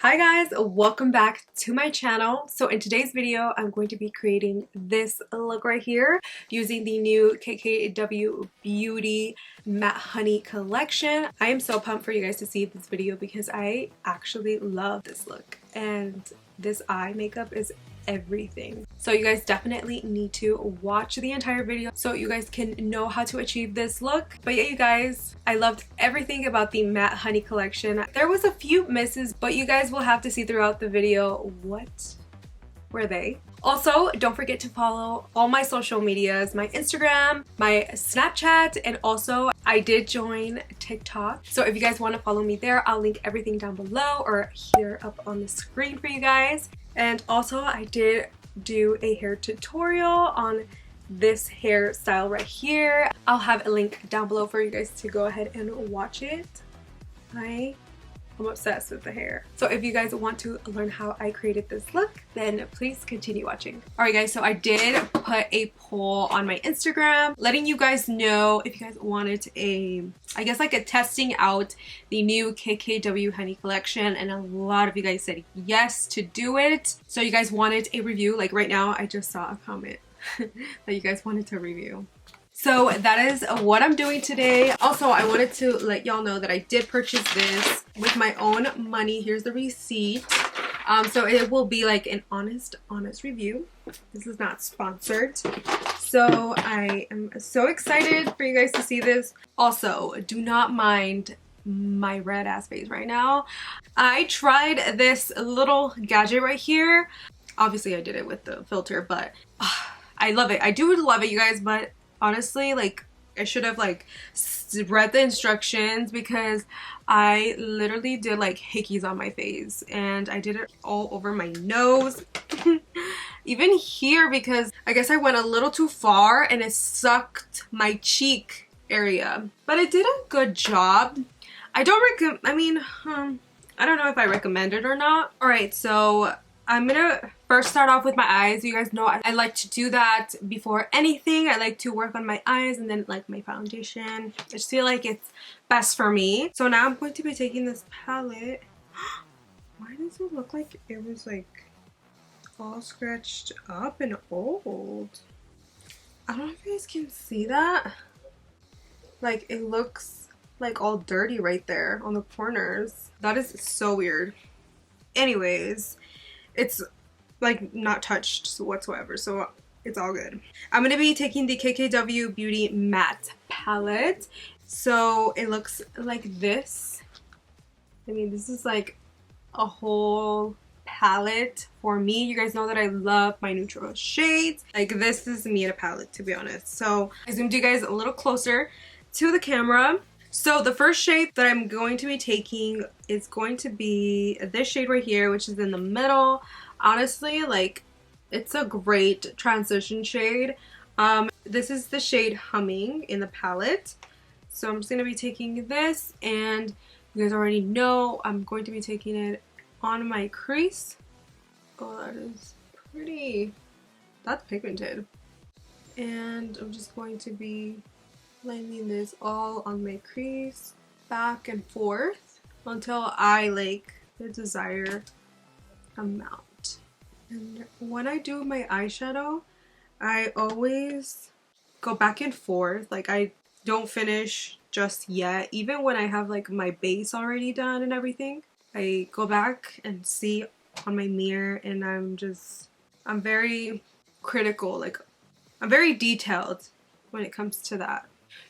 Hi guys, welcome back to my channel. So in today's video, I'm going to be creating this look right here using the new KKW Beauty Matte Honey collection. I am so pumped for you guys to see this video because I actually love this look and this eye makeup is everything. So you guys definitely need to watch the entire video so you guys can know how to achieve this look. But yeah, you guys, I loved everything about the Matte Honey collection. There was a few misses, but you guys will have to see throughout the video what were they. Also, don't forget to follow all my social medias, my Instagram, my Snapchat, and also I did join TikTok. So if you guys want to follow me there, I'll link everything down below or here up on the screen for you guys. And also I did do a hair tutorial on this hairstyle right here. I'll have a link down below for you guys to go ahead and watch it. I'm obsessed with the hair. So if you guys want to learn how I created this look, then please continue watching. Alright guys, so I did put a poll on my Instagram letting you guys know if you guys wanted I guess like a testing out the new KKW Honey collection, and a lot of you guys said yes to do it. So you guys wanted a review. Like right now I just saw a comment that you guys wanted to review. So that is what I'm doing today. Also, I wanted to let y'all know that I did purchase this with my own money. Here's the receipt. So it will be like an honest review. This is not sponsored. So I am so excited for you guys to see this. Also, do not mind my red ass face right now. I tried this little gadget right here. Obviously, I did it with the filter, but I love it. I do love it, you guys, but honestly, like I should have like read the instructions because I literally did like hickeys on my face and I did it all over my nose. Even here, because I guess I went a little too far and it sucked my cheek area, but it did a good job. I don't I don't know if I recommend it or not. All right, so I'm gonna first start off with my eyes. You guys know I like to do that before anything. I like to work on my eyes and then like my foundation. I just feel like it's best for me. So now I'm going to be taking this palette. Why does it look like it was like all scratched up and old? I don't know if you guys can see that. Like it looks like all dirty right there on the corners. That is so weird. Anyways, it's like not touched whatsoever, so it's all good. I'm gonna be taking the KKW Beauty Matte palette. So it looks like this. I mean, this is like a whole palette for me. You guys know that I love my neutral shades. Like this is me in a palette, to be honest. So I zoomed you guys a little closer to the camera. So the first shade that I'm going to be taking is going to be this shade right here, which is in the middle. Honestly, like it's a great transition shade. This is the shade Humming in the palette. So I'm just going to be taking this, and you guys already know I'm going to be taking it on my crease. Oh, that is pretty. That's pigmented. And I'm just going to be blending this all on my crease back and forth until I like the desired amount. And when I do my eyeshadow, I always go back and forth. Like I don't finish just yet. Even when I have like my base already done and everything, I go back and see on my mirror, and I'm very critical. Like I'm very detailed when it comes to that.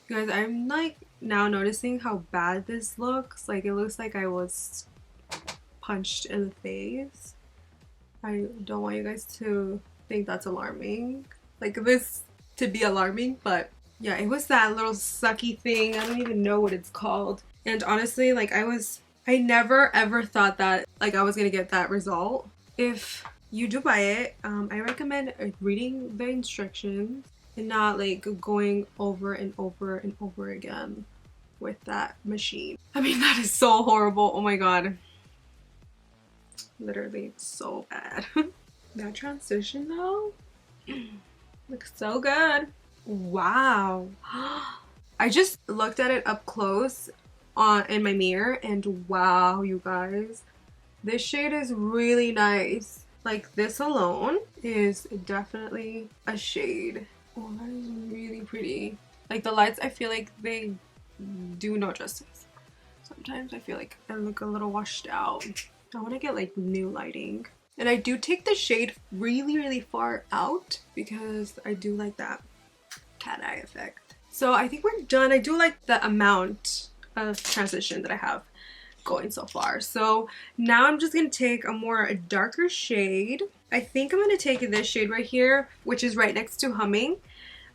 You guys, I'm like now noticing how bad this looks. Like it looks like I was punched in the face. I don't want you guys to think that's alarming. Like this to be alarming, but yeah, it was that little sucky thing. I don't even know what it's called. And honestly, like I never ever thought that like I was gonna get that result. If you do buy it, I recommend reading the instructions and not like going over and over and over again with that machine. I mean, that is so horrible. Oh my god. Literally so bad. That transition though looks so good. Wow. I just looked at it up close in my mirror, and wow, you guys, This shade is really nice. Like, this alone is definitely a shade. Oh, that is really pretty. Like, the lights, I feel like they do no justice. Sometimes I feel like I look a little washed out. I want to get like new lighting. And I do take the shade really, really far out because I do like that cat eye effect. So I think we're done. I do like the amount of transition that I have going so far. So now I'm just going to take a more darker shade. I think I'm going to take this shade right here, which is right next to Humming.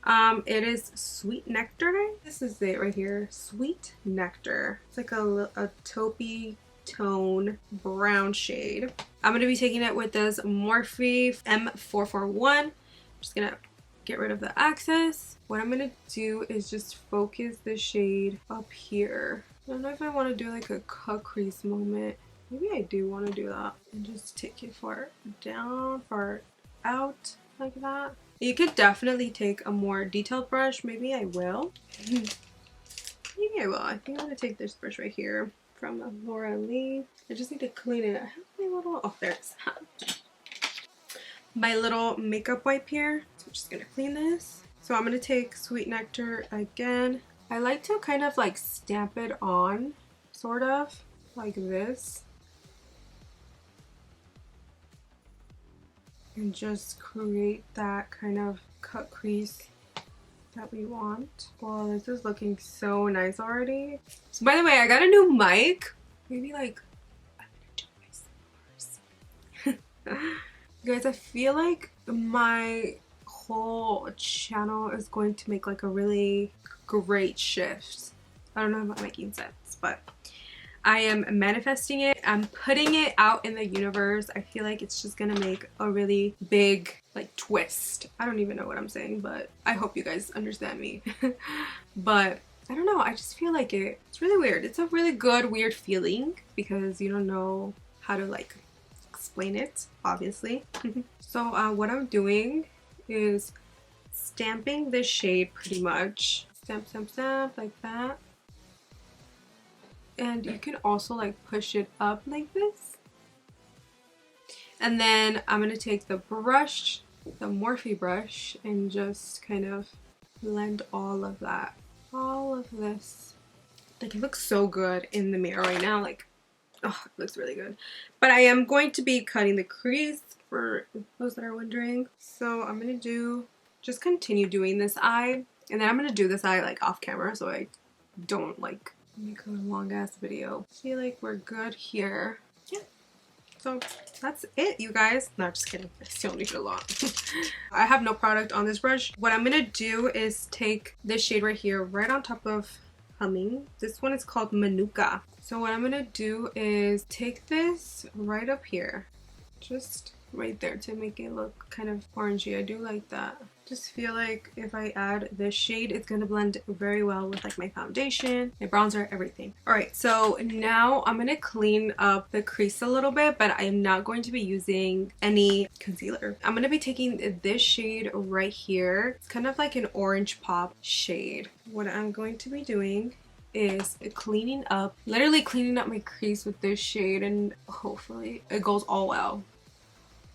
It is Sweet Nectar. This is it right here. Sweet Nectar. It's like a taupey tone brown shade. I'm going to be taking it with this Morphe M441. I'm just going to get rid of the excess. What I'm going to do is just focus the shade up here. I don't know if I want to do like a cut crease moment. Maybe I do want to do that. And just take it far down, far out like that. You could definitely take a more detailed brush. Maybe I will. Maybe I will. I think I'm going to take this brush right here from Laura Lee. I just need to clean it. I have my little, oh, there it is. My little makeup wipe here. So I'm just going to clean this. So I'm going to take Sweet Nectar again. I like to kind of like stamp it on, sort of, like this. And just create that kind of cut crease that we want. Well, this is looking so nice already. So by the way, I got a new mic. Maybe like, I'm gonna do my s'mores. Guys, I feel like my whole channel is going to make like a really great shift. I don't know if I'm making sense, but I am manifesting it. I'm putting it out in the universe. I feel like it's just gonna make a really big like twist. I don't even know what I'm saying, but I hope you guys understand me. But I don't know, I just feel like it's really weird. It's a really good weird feeling because you don't know how to like explain it, obviously. So what I'm doing is stamping this shade pretty much. Stamp, stamp, stamp like that. And you can also like push it up like this. And then I'm going to take the brush, the Morphe brush, and just kind of blend all of that. All of this. Like, it looks so good in the mirror right now. Like, oh, it looks really good. But I am going to be cutting the crease for those that are wondering. So I'm going to just continue doing this eye. And then I'm going to do this eye like off camera so I don't like make a long ass video. I feel like we're good here. Yeah. So that's it, you guys. No, just kidding. I still need a lot. I have no product on this brush. What I'm gonna do is take this shade right here, right on top of Humming. This one is called Manuka. So what I'm gonna do is take this right up here, just right there to make it look kind of orangey. I do like that. Just feel like if I add this shade, it's gonna blend very well with like my foundation, my bronzer, everything. All right, so now I'm gonna clean up the crease a little bit, but I am not going to be using any concealer. I'm gonna be taking this shade right here. It's kind of like an orange pop shade. What I'm going to be doing is cleaning up, literally cleaning up my crease with this shade, and hopefully it goes all well.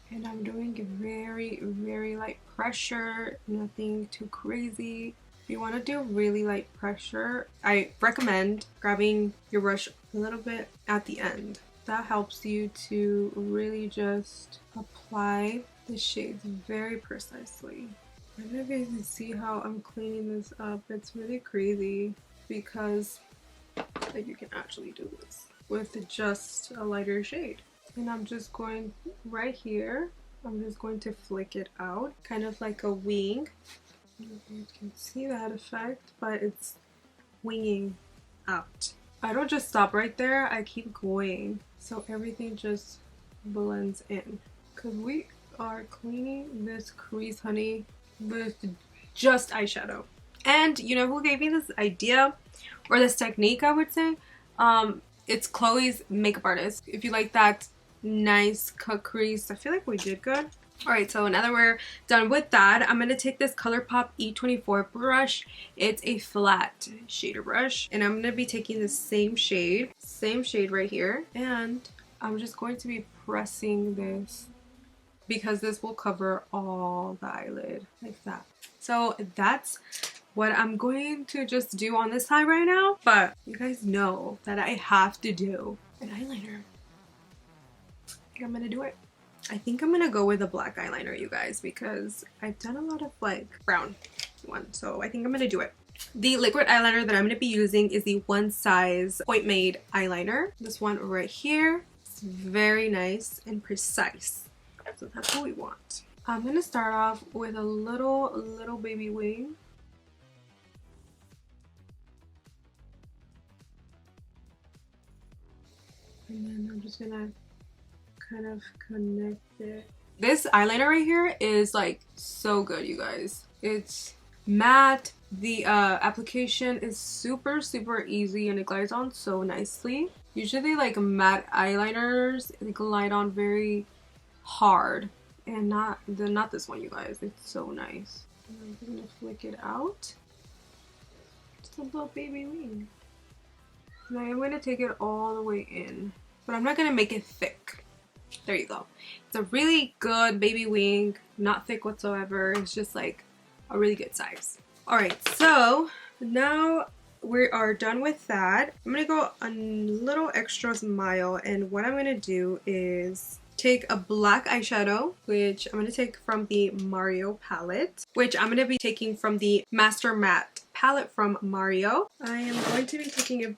And I'm doing very, very light pressure, nothing too crazy. If you want to do really light pressure, I recommend grabbing your brush a little bit at the end. That helps you to really just apply the shades very precisely. I don't know if you can see how I'm cleaning this up. It's really crazy because like, you can actually do this with just a lighter shade. And I'm just going right here, I'm just going to flick it out, kind of like a wing. You can see that effect, but it's winging out. I don't just stop right there, I keep going. So everything just blends in. Because we are cleaning this crease, honey, with just eyeshadow. And you know who gave me this idea, or this technique, I would say? It's Chloe's makeup artist. If you like that nice cut crease, I feel like we did good. All right, so now that we're done with that, I'm going to take this ColourPop E24 brush. It's a flat shader brush, and I'm going to be taking the same shade right here, and I'm just going to be pressing this because this will cover all the eyelid like that. So that's what I'm going to just do on this side right now. But you guys know that I have to do an eyeliner. I think I'm gonna do it. I think I'm gonna go with a black eyeliner, you guys, because I've done a lot of like brown one. So I think I'm gonna do it. The liquid eyeliner that I'm gonna be using is the One Size Point Made eyeliner. This one right here. It's very nice and precise. So that's what we want. I'm gonna start off with a little baby wing. And then I'm just gonna kind of connect it. This eyeliner right here is like so good, you guys. It's matte. The application is super easy and it glides on so nicely. Usually like matte eyeliners, they glide on very hard, and not this one, you guys. It's so nice. And I'm gonna flick it out. Just a little baby wing. And I am going to take it all the way in, but I'm not going to make it thick. There you go. It's a really good baby wing, not thick whatsoever. It's just like a really good size. Alright, so now we are done with that. I'm going to go a little extra mile, and what I'm going to do is take a black eyeshadow, which I'm going to take from the Mario palette, which I'm going to be taking from the Master Matte palette from Mario. I am going to be taking a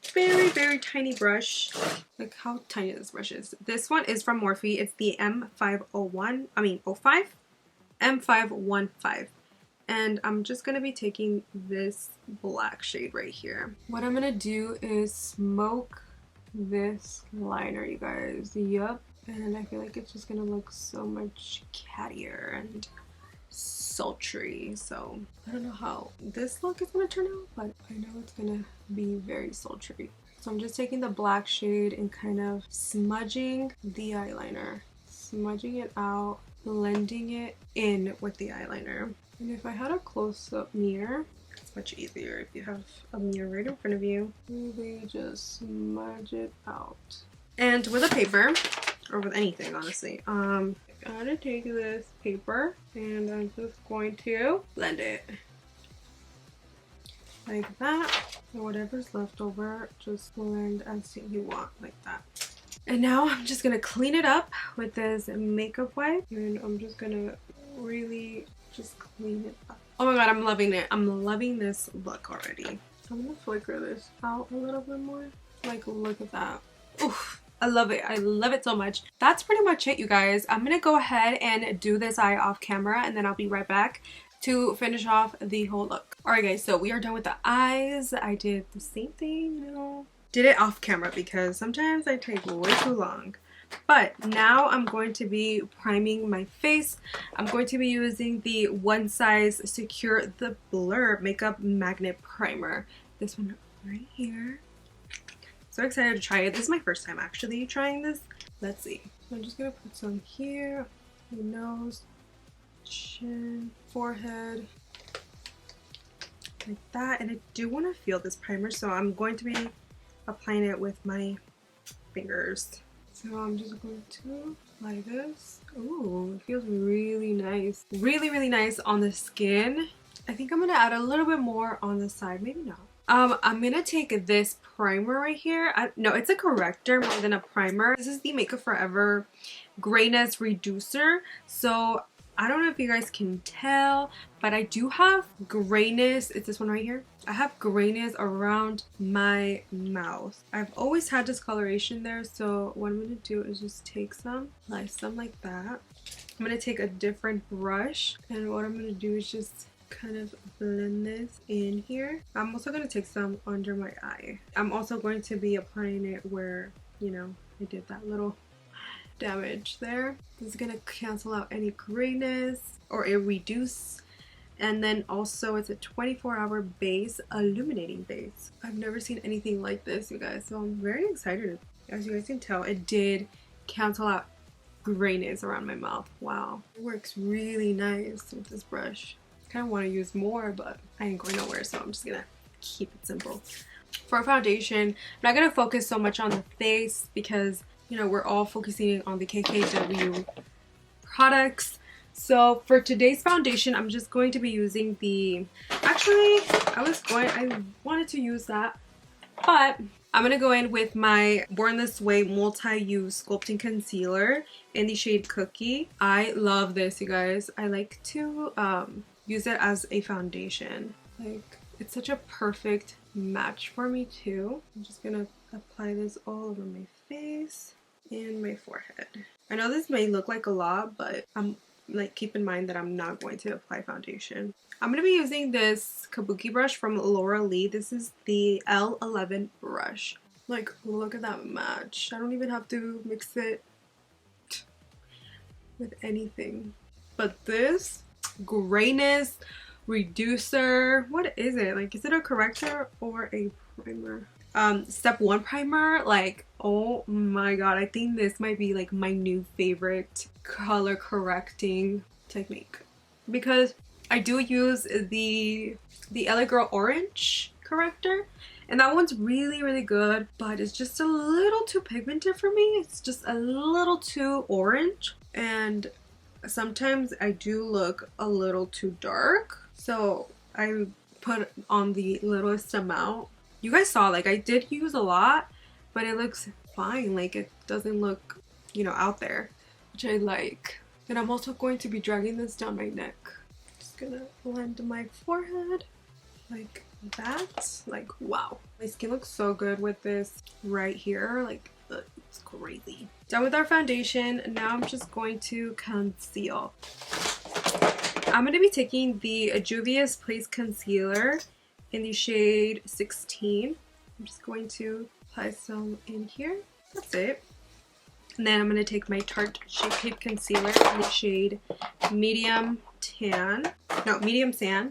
very tiny brush. Look how tiny this brush is. This one is from Morphe. It's the M515. And I'm just going to be taking this black shade right here. What I'm going to do is smoke this liner, you guys. Yup. And I feel like it's just going to look so much cattier and sultry. So I don't know how this look is going to turn out, but I know it's going to be very sultry. So I'm just taking the black shade and kind of smudging the eyeliner. Smudging it out, blending it in with the eyeliner. And if I had a close-up mirror, it's much easier if you have a mirror right in front of you. Really just smudge it out. And with a paper, or with anything honestly, I'm gonna take this paper and I'm just going to blend it like that. And whatever's left over, just blend as you want, like that. And now I'm just gonna clean it up with this makeup wipe, and I'm just gonna really just clean it up. Oh my god, I'm loving it. I'm loving this look already. I'm gonna flicker this out a little bit more. Like, look at that. Oof. I love it. I love it so much. That's pretty much it, you guys. I'm gonna go ahead and do this eye off camera, and then I'll be right back to finish off the whole look. Alright guys, so we are done with the eyes. I did the same thing, you know. Did it off camera because sometimes I take way too long. But now I'm going to be priming my face. I'm going to be using the One Size Secure the Blur Makeup Magnet Primer. This one right here. So excited to try it. This is my first time actually trying this. Let's see. So I'm just gonna put some here, your nose, chin, forehead, like that. And I do want to feel this primer, so I'm going to be applying it with my fingers. So I'm just going to apply this. Ooh, it feels really nice. Really nice on the skin. I think I'm gonna add a little bit more on the side, maybe not. I'm gonna take this primer right here. No, it's a corrector more than a primer. This is the Makeup Forever Grayness Reducer. So I don't know if you guys can tell, but I do have grayness. It's this one right here. I have grayness around my mouth. I've always had discoloration there, so what I'm gonna do is just take some, apply some like that. I'm gonna take a different brush, and what I'm gonna do is just kind of blend this in here. I'm also going to take some under my eye. I'm also going to be applying it where, you know, I did that little damage there. This is going to cancel out any grayness or a reduce. And then also it's a 24-hour base, illuminating base. I've never seen anything like this, you guys, so I'm very excited. As you guys can tell, it did cancel out grayness around my mouth. Wow, it works really nice with this brush. Kind of want to use more, but I ain't going nowhere, so I'm just gonna keep it simple. For foundation, I'm not gonna focus so much on the face because you know, we're all focusing on the KKW products. So for today's foundation, I'm just going to be using the, actually I wanted to use that, but I'm gonna go in with my Born This Way multi-use sculpting concealer in the shade Cookie. I love this, you guys. I like to use it as a foundation. Like, it's such a perfect match for me too. I'm just gonna apply this all over my face and my forehead. I know this may look like a lot, but keep in mind that I'm not going to apply foundation. I'm going to be using this kabuki brush from Laura Lee. This is the L11 brush. Like, look at that match. I don't even have to mix it with anything. But this grayness reducer, what is it? Like, is it a corrector or a primer? Step 1 primer. Like, oh my god, I think this might be like my new favorite color correcting technique, because I do use the LA Girl Orange corrector, and that one's really good, but it's just a little too pigmented for me. It's just a little too orange, and sometimes I do look a little too dark, so I put on the littlest amount. You guys saw, like, I did use a lot, but it looks fine. Like, it doesn't look, you know, out there, which I like. And I'm also going to be dragging this down my neck. Just gonna blend my forehead like that. Like, wow. My skin looks so good with this right here. Like, it's crazy. Done with our foundation. Now I'm just going to conceal. I'm going to be taking the Juvia's Place Concealer in the shade 16. I'm just going to apply some in here. That's it. And then I'm going to take my Tarte Shape Tape Concealer in the shade Medium Sand,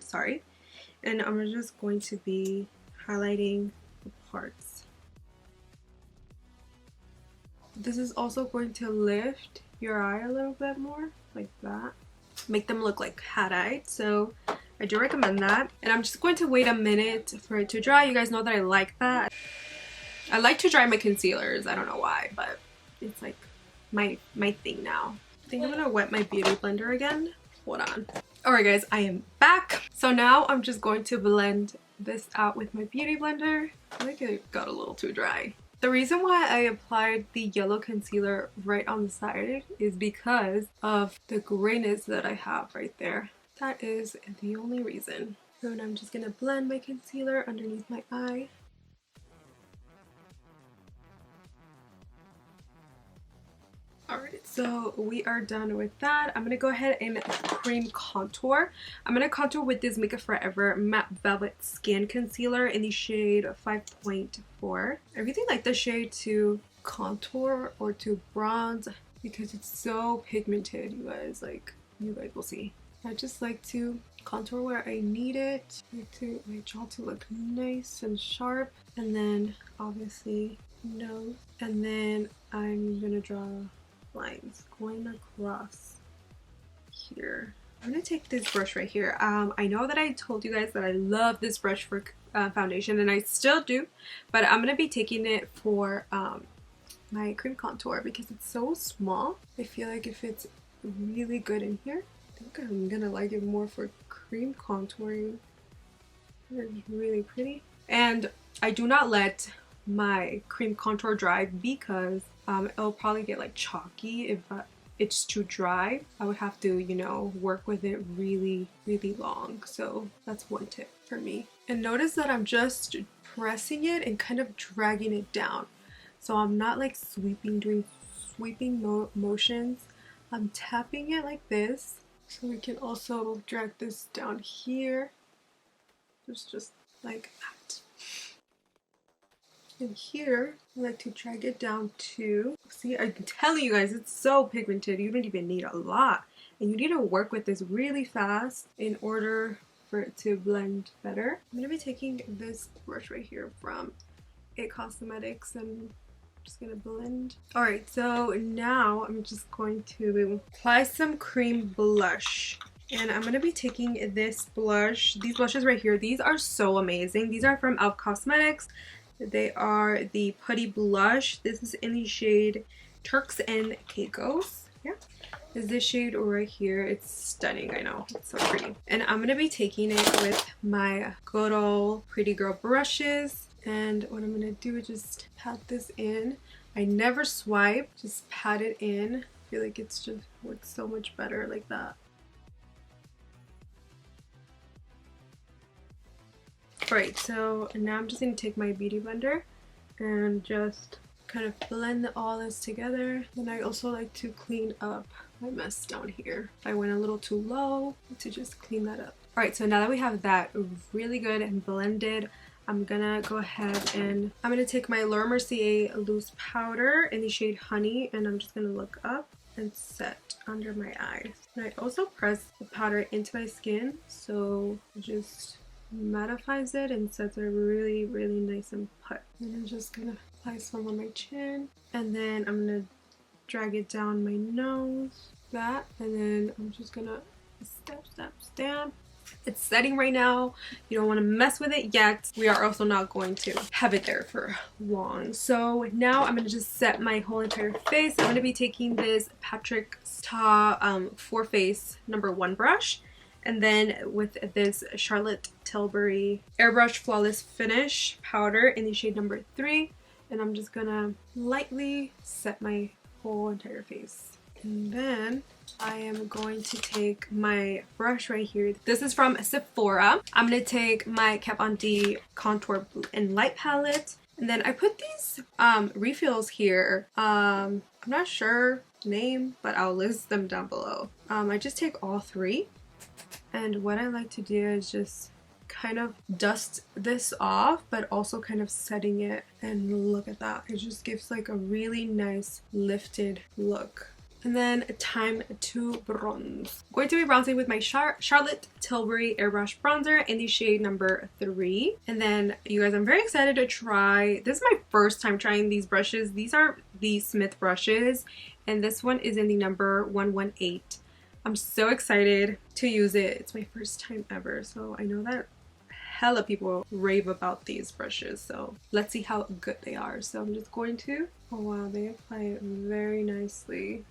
sorry. And I'm just going to be highlighting the parts. This is also going to lift your eye a little bit more, like that. Make them look like cat-eyed, so I do recommend that. And I'm just going to wait a minute for it to dry. You guys know that I like that. I like to dry my concealers. I don't know why, but it's like my thing now. I think I'm gonna wet my beauty blender again. Hold on. Alright guys, I am back. So now I'm just going to blend this out with my beauty blender. I think it got a little too dry. The reason why I applied the yellow concealer right on the side is because of the grayness that I have right there. That is the only reason. So now I'm just gonna blend my concealer underneath my eye. Alright, so we are done with that. I'm gonna go ahead and cream contour. I'm gonna contour with this Makeup Forever Matte Velvet Skin Concealer in the shade 5.4. I really like this shade to contour or to bronze because it's so pigmented, you guys. Like, you guys will see. I just like to contour where I need it. I like my jaw to look nice and sharp, and then obviously nose, and then I'm gonna draw lines going across here. I'm gonna take this brush right here. I know that I told you guys that I love this brush for foundation, and I still do, but I'm gonna be taking it for my cream contour because it's so small. I feel like it fits really good in here. I think I'm gonna like it more for cream contouring. It's really pretty. And I do not let my cream contour dry because it'll probably get like chalky if it's too dry. I would have to, you know, work with it really long. So that's one tip for me. And notice that I'm just pressing it and kind of dragging it down. So I'm not like doing sweeping motions. I'm tapping it like this. So we can also drag this down here. Just like that. And here, I like to drag it down too. See, I'm telling you guys, it's so pigmented. You don't even need a lot. And you need to work with this really fast in order for it to blend better. I'm going to be taking this brush right here from IT Cosmetics and just gonna blend. Alright, so now I'm just going to apply some cream blush. And I'm gonna be taking this blush, these blushes right here. These are so amazing. These are from IT Cosmetics. They are the Putty Blush. This is in the shade Turks and Caicos. Yeah. Is this shade right here. It's stunning. I know. It's so pretty. And I'm going to be taking it with my good old Pretty Girl brushes. And what I'm going to do is just pat this in. I never swipe. Just pat it in. I feel like it's just works so much better like that. Alright, so now I'm just going to take my beauty blender and just kind of blend all this together. Then I also like to clean up my mess down here. I went a little too low to just clean that up. Alright, so now that we have that really good and blended, I'm gonna go ahead and I'm gonna take my Laura Mercier loose powder in the shade Honey, and I'm just gonna look up and set under my eyes. And I also press the powder into my skin, so it just mattifies it and sets it really, really nice and put. And I'm just gonna apply some on my chin, and then I'm gonna drag it down my nose, that, and then I'm just gonna stab. It's setting right now. You don't want to mess with it yet. We are also not going to have it there for long. So now I'm going to just set my whole entire face. I'm going to be taking this Patrick Star 4 Face #1 brush, and then with this Charlotte Tilbury Airbrush Flawless Finish powder in the shade #3, and I'm just gonna lightly set my whole entire face. And then I am going to take my brush right here. This is from Sephora. I'm going to take my Kat Von D Contour and Light palette. And then I put these refills here. I'm not sure the name, but I'll list them down below. I just take all 3. And what I like to do is just kind of dust this off, but also kind of setting it. And look at that. It just gives like a really nice lifted look. And then time to bronze. I'm going to be bronzing with my Charlotte Tilbury Airbrush Bronzer in the shade #3. And then, you guys, I'm very excited to try. This is my first time trying these brushes. These are the Smith brushes, and this one is in the number 118. I'm so excited to use it. It's my first time ever, so I know that hella people rave about these brushes, so let's see how good they are. So I'm just going to, oh wow, they apply it very nicely.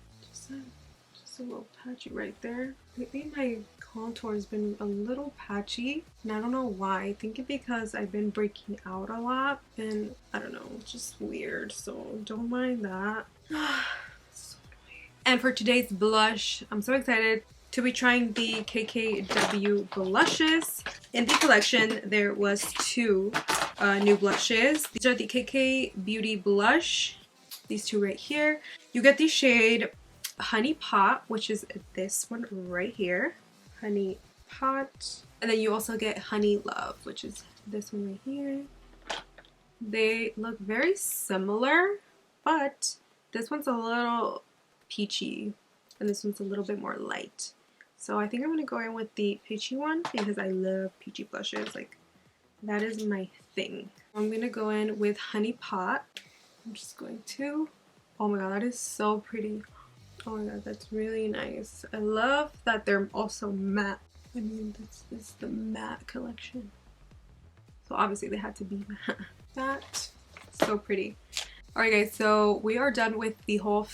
Just a little patchy right there. Lately my contour has been a little patchy, and I don't know why. I think it's because I've been breaking out a lot, and I don't know, it's just weird, so don't mind that. So annoying. And for today's blush, I'm so excited to be trying the KKW blushes. In the collection, there was 2 new blushes. These are the KK Beauty blush, these 2 right here. You get the shade Honey Pot, which is this one right here, Honey Pot, and then you also get Honey Love, which is this one right here. They look very similar, but this one's a little peachy and this one's a little bit more light. So I think I'm gonna go in with the peachy one because I love peachy blushes. Like, that is my thing. I'm gonna go in with Honey Pot. I'm just going to, oh my god, that is so pretty. Oh my god, that's really nice. I love that they're also matte. I mean, this is the matte collection, so obviously they had to be matte. That's so pretty. Alright guys, so we are done with the whole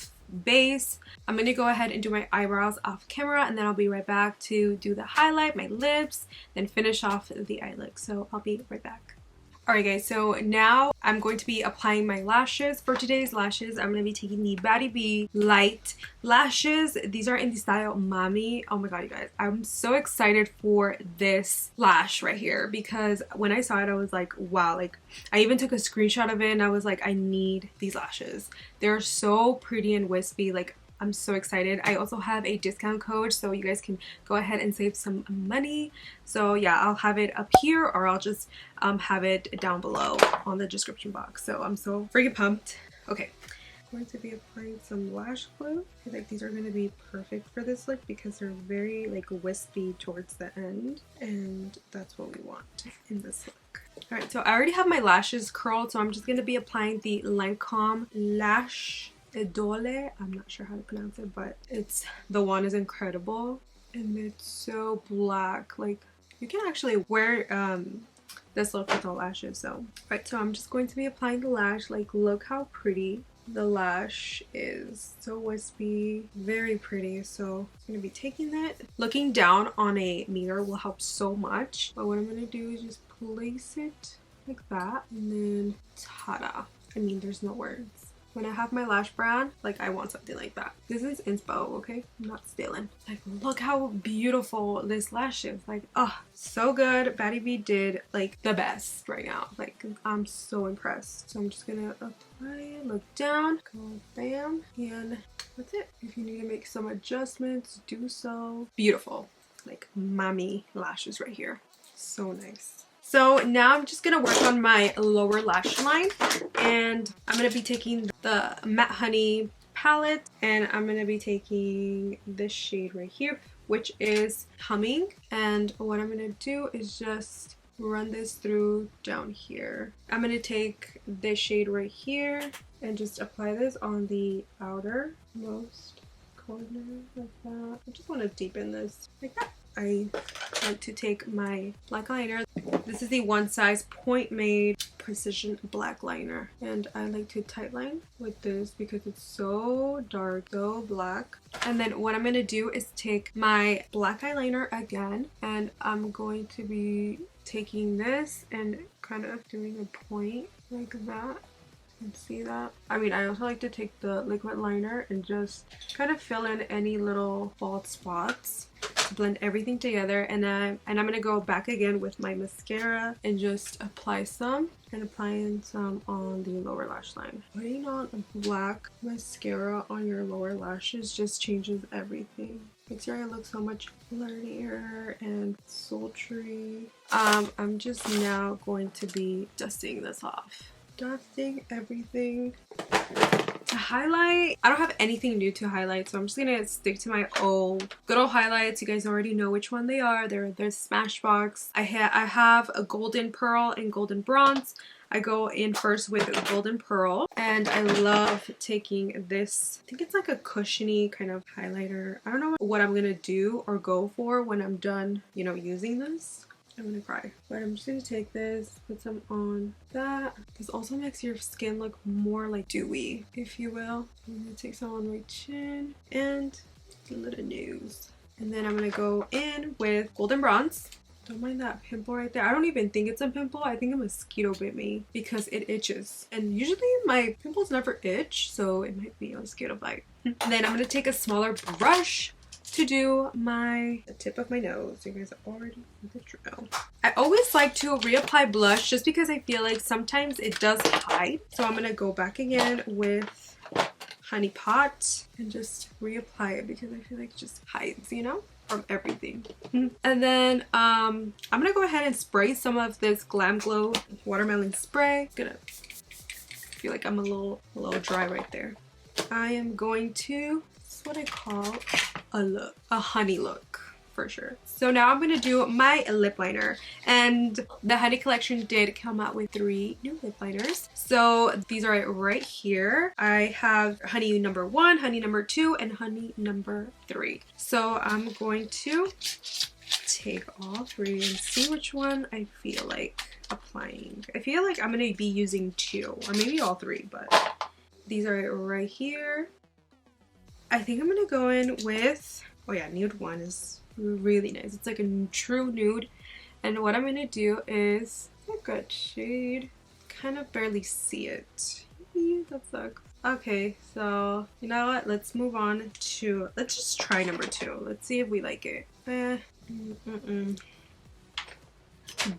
base. I'm gonna go ahead and do my eyebrows off camera, and then I'll be right back to do the highlight, my lips, then finish off the eye look. So I'll be right back. Alright guys, so now I'm going to be applying my lashes. For today's lashes, I'm going to be taking the BADDIE Light lashes. These are in the style Mami. Oh my god, you guys. I'm so excited for this lash right here because when I saw it, I was like, wow. Like, I even took a screenshot of it and I was like, I need these lashes. They're so pretty and wispy. Like, I'm so excited. I also have a discount code, so you guys can go ahead and save some money. So yeah, I'll have it up here, or I'll just have it down below on the description box. So I'm so freaking pumped. Okay, I'm going to be applying some lash glue. I feel like these are going to be perfect for this look because they're very like wispy towards the end, and that's what we want in this look. Alright, so I already have my lashes curled, so I'm just going to be applying the Lancome Lash Idole. I'm not sure how to pronounce it, but it's, the wand is incredible and it's so black. Like, you can actually wear this look with all lashes. So right, so I'm just going to be applying the lash. Like, look how pretty The lash is so wispy, very pretty. So I'm gonna be taking that. Looking down on a mirror will help so much. But what I'm gonna do is just place it like that, and then ta-da. I mean, there's no words. When I have my lash brand, like, I want something like that. This is inspo, okay? I'm not stealing. Like, look how beautiful this lash is. Like, oh, so good. BADDIE did, like, the best right now. Like, I'm so impressed. So I'm just gonna apply it, look down, go bam, and that's it. If you need to make some adjustments, do so. Beautiful. Like, mommy lashes right here. So nice. So now I'm just gonna work on my lower lash line, and I'm gonna be taking the Matte Honey palette, and I'm gonna be taking this shade right here, which is Humming. And what I'm gonna do is just run this through down here. I'm gonna take this shade right here and just apply this on the outermost corner like that. I just want to deepen this like that. I like to take my black liner. This is the One Size Point Made Precision Black Liner, and I like to tightline with this because it's so dark, so black. And then what I'm going to do is take my black eyeliner again, and I'm going to be taking this and kind of doing a point like that. See that? I mean, I also like to take the liquid liner and just kind of fill in any little bald spots to blend everything together. And I'm gonna go back again with my mascara and just apply some, and applying some on the lower lash line. Putting on a black mascara on your lower lashes just changes everything. Makes your eye look so much blurrier and sultry. I'm just now going to be dusting this off. Dusting everything. To highlight, I don't have anything new to highlight, so I'm just gonna stick to my good old highlights. You guys already know which one they are. They're Smashbox. I have a golden pearl and golden bronze. I go in first with a golden pearl, and I love taking this. I think it's like a cushiony kind of highlighter. I don't know what I'm gonna do or go for when I'm done, you know, using this. I'm gonna cry. But I'm just gonna take this, put some on that. This also makes your skin look more like dewy, if you will. I'm gonna take some on my chin and a little nose. And then I'm gonna go in with golden bronze. Don't mind that pimple right there. I don't even think it's a pimple. I think a mosquito bit me because it itches. And usually my pimples never itch, so it might be a mosquito bite. And then I'm gonna take a smaller brush to do the tip of my nose. You guys already know the drill. I always like to reapply blush just because I feel like sometimes it does hide. So I'm gonna go back again with Honey Pot and just reapply it because I feel like it just hides, you know, from everything. And then I'm gonna go ahead and spray some of this Glam Glow watermelon spray. Gonna feel like I'm a little dry right there. I am going to, this is what I call a honey look for sure. So now I'm gonna do my lip liner, and the Honey collection did come out with 3 new lip liners. So these are right here. I have Honey number 1, Honey number 2, and Honey number 3. So I'm going to take all 3 and see which one I feel like applying. I feel like I'm gonna be using 2 or maybe all 3, but these are right here. I think I'm gonna go in with, oh yeah, nude 1 is really nice. It's like a true nude. And what I'm gonna do is, a good shade, kind of barely see it. That sucks. Okay, so you know what? Let's move on to, let's just try number 2. Let's see if we like it.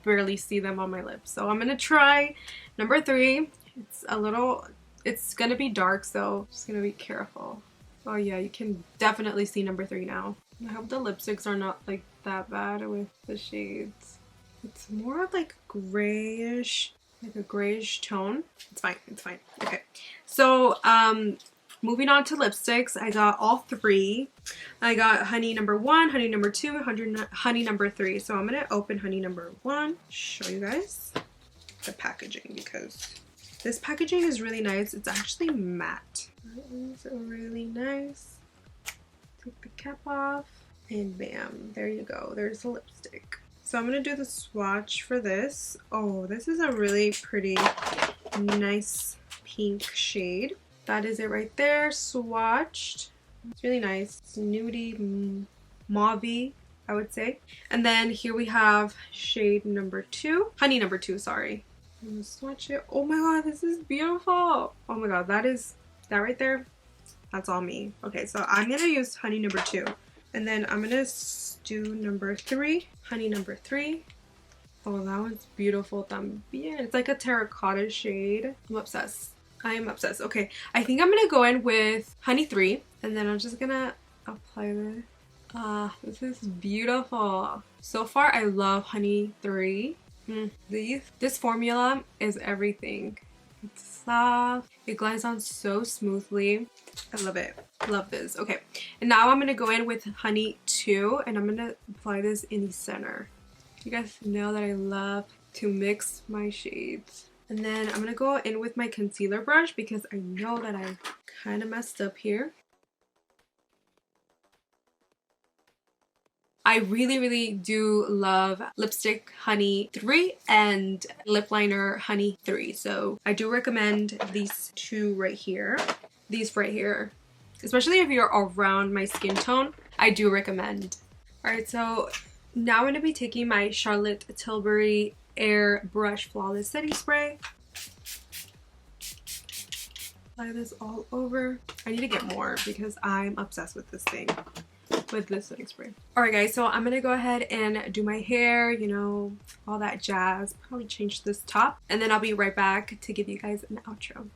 Barely see them on my lips. So I'm gonna try number 3. It's gonna be dark, so just gonna be careful. Oh yeah, you can definitely see number 3 now. I hope the lipsticks are not like that bad with the shades. It's more like grayish, like a grayish tone. It's fine, it's fine. Okay, so moving on to lipsticks, I got all 3. I got Honey number 1, Honey number 2, Honey number 3. So I'm gonna open Honey number 1, show you guys the packaging because this packaging is really nice. It's actually matte. That is really nice. Take the cap off and bam, there you go. There's the lipstick. So I'm gonna do the swatch for this. Oh, this is a really pretty, nice pink shade. that is it right there, swatched. It's really nice. It's nudie mauve, I would say. And then here we have shade number 2, honey number 2, sorry. I'm gonna swatch it. Oh my god, this is beautiful. Oh my god, that right there, that's all me. Okay, so I'm gonna use honey number 2, and then I'm gonna do number 3, honey number 3. Oh, that one's beautiful también. It's like a terracotta shade. I'm obsessed. I am obsessed. Okay, I think I'm gonna go in with honey 3, and then I'm just gonna apply this. This is beautiful. So far, I love honey 3. This formula is everything. It's soft. It glides on so smoothly. I love it. Love this. Okay, and now I'm gonna go in with honey 2, and I'm gonna apply this in the center. You guys know that I love to mix my shades. And then I'm gonna go in with my concealer brush because I know that I kind of messed up here. I really do love lipstick honey 3 and lip liner honey 3. So I do recommend these two right here. These right here. Especially if you're around my skin tone, I do recommend. Alright, so now I'm going to be taking my Charlotte Tilbury Air Brush Flawless Setting Spray. Apply this all over. I need to get more because I'm obsessed with this thing. With this setting spray. Alright guys, so I'm gonna go ahead and do my hair, you know, all that jazz. Probably change this top, and then I'll be right back to give you guys an outro.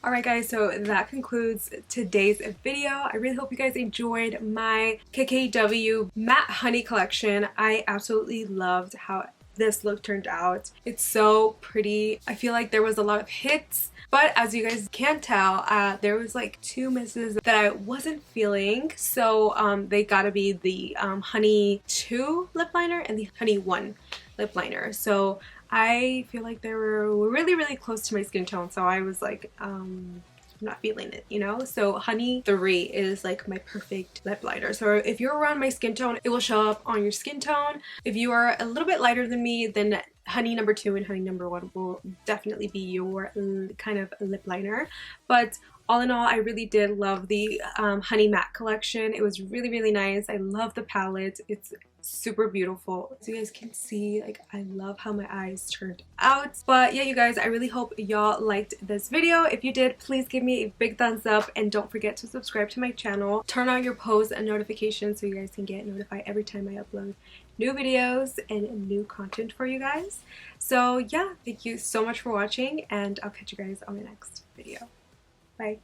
Alright guys, so that concludes today's video. I really hope you guys enjoyed my KKW Matte Honey collection. I absolutely loved how this look turned out. It's so pretty. I feel like there was a lot of hits, but as you guys can tell, there was like 2 misses that I wasn't feeling. So they gotta be the Honey 2 lip liner and the Honey 1 lip liner. So I feel like they were really close to my skin tone. So I was like, I'm not feeling it, you know? So honey 3 is like my perfect lip liner. So if you're around my skin tone, it will show up on your skin tone. If you are a little bit lighter than me, then honey number 2 and honey number 1 will definitely be your kind of lip liner. But all in all, I really did love the honey matte collection. It was really nice. I love the palette. It's super beautiful. As you guys can see, like, I love how my eyes turned out. But yeah, you guys, I really hope y'all liked this video. If you did, please give me a big thumbs up, and don't forget to subscribe to my channel. Turn on your posts and notifications so you guys can get notified every time I upload new videos and new content for you guys. So yeah, thank you so much for watching, and I'll catch you guys on the next video. Bye.